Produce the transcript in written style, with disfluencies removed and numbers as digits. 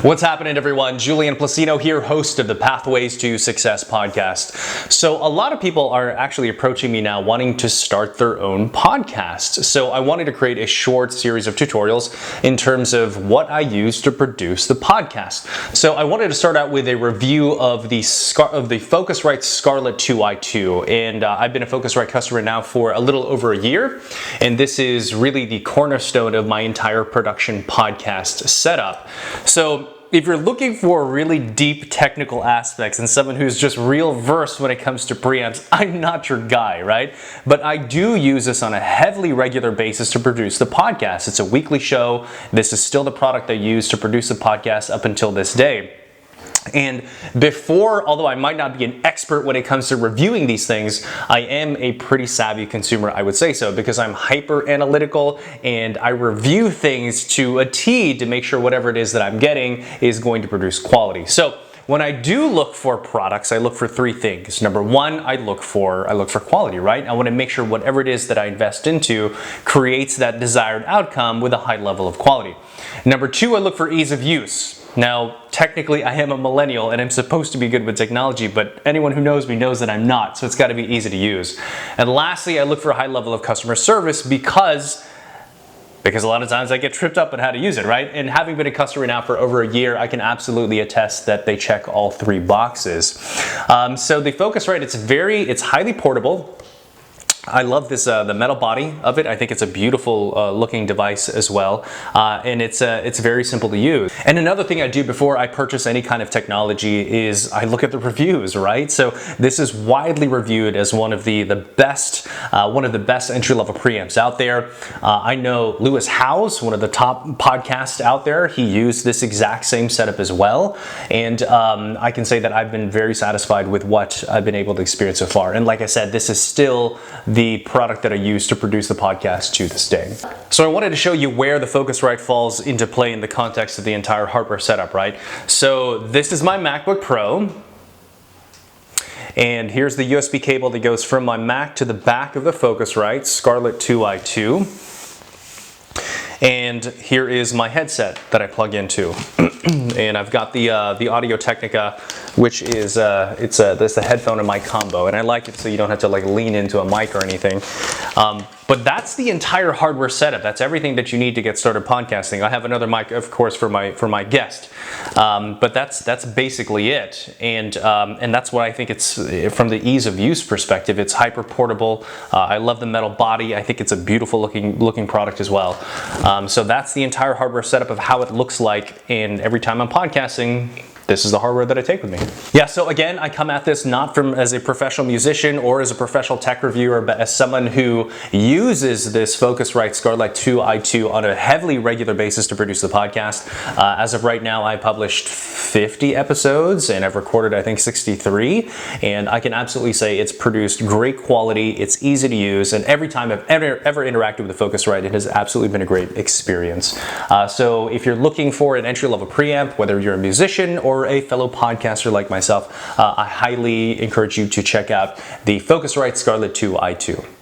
What's happening, everyone? Julian Placino here, host of the Pathways to Success podcast. So a lot of people are actually approaching me now wanting to start their own podcast. So I wanted to create a short series of tutorials in terms of what I use to produce the podcast. So I wanted to start out with a review of the Focusrite Scarlett 2i2. And I've been a Focusrite customer now for a little over a year. And this is really the cornerstone of my entire production podcast setup. So if you're looking for really deep technical aspects and someone who's just real versed when it comes to preamps, I'm not your guy, right? But I do use this on a heavily regular basis to produce the podcast. It's a weekly show. This is still the product I use to produce the podcast up until this day. And before, although I might not be an expert when it comes to reviewing these things, I am a pretty savvy consumer, I would say so, because I'm hyper analytical and I review things to a T to make sure whatever it is that I'm getting is going to produce quality. So when I do look for products, I look for three things. Number one, I look for quality, right? I want to make sure whatever it is that I invest into creates that desired outcome with a high level of quality. Number two, I look for ease of use. Now, technically, I am a millennial and I'm supposed to be good with technology, but anyone who knows me knows that I'm not, so it's got to be easy to use. And lastly, I look for a high level of customer service because a lot of times I get tripped up on how to use it, right? And having been a customer now for over a year, I can absolutely attest that they check all three boxes. So the Focusrite, it's highly portable. I love this, the metal body of it. I think it's a beautiful looking device as well. And it's very simple to use. And another thing I do before I purchase any kind of technology is I look at the reviews, right? So this is widely reviewed as one of the best entry-level preamps out there. I know Lewis Howes, one of the top podcasts out there, he used this exact same setup as well. And I can say that I've been very satisfied with what I've been able to experience so far. And like I said, this is still the product that I use to produce the podcast to this day. So I wanted to show you where the Focusrite falls into play in the context of the entire hardware setup, right? So this is my MacBook Pro. And here's the USB cable that goes from my Mac to the back of the Focusrite Scarlett 2i2. And here is my headset that I plug into. And I've got the Audio Technica, which is it's the headphone and mic combo, and I like it so you don't have to like lean into a mic or anything. But that's the entire hardware setup. That's everything that you need to get started podcasting. I have another mic, of course, for my guest, but that's basically it. And that's what I think it's from the ease of use perspective. It's hyper portable. I love the metal body. I think it's a beautiful looking product as well. So that's the entire hardware setup of how it looks like. And every time I'm podcasting, this is the hardware that I take with me. Yeah, so again, I come at this not as a professional musician or as a professional tech reviewer, but as someone who uses this Focusrite Scarlett 2i2 on a heavily regular basis to produce the podcast. As of right now, I published 50 episodes and I've recorded, I think, 63. And I can absolutely say it's produced great quality, it's easy to use, and every time I've ever interacted with the Focusrite, it has absolutely been a great experience. So if you're looking for an entry-level preamp, whether you're a musician or a fellow podcaster like myself, I highly encourage you to check out the Focusrite Scarlett 2i2.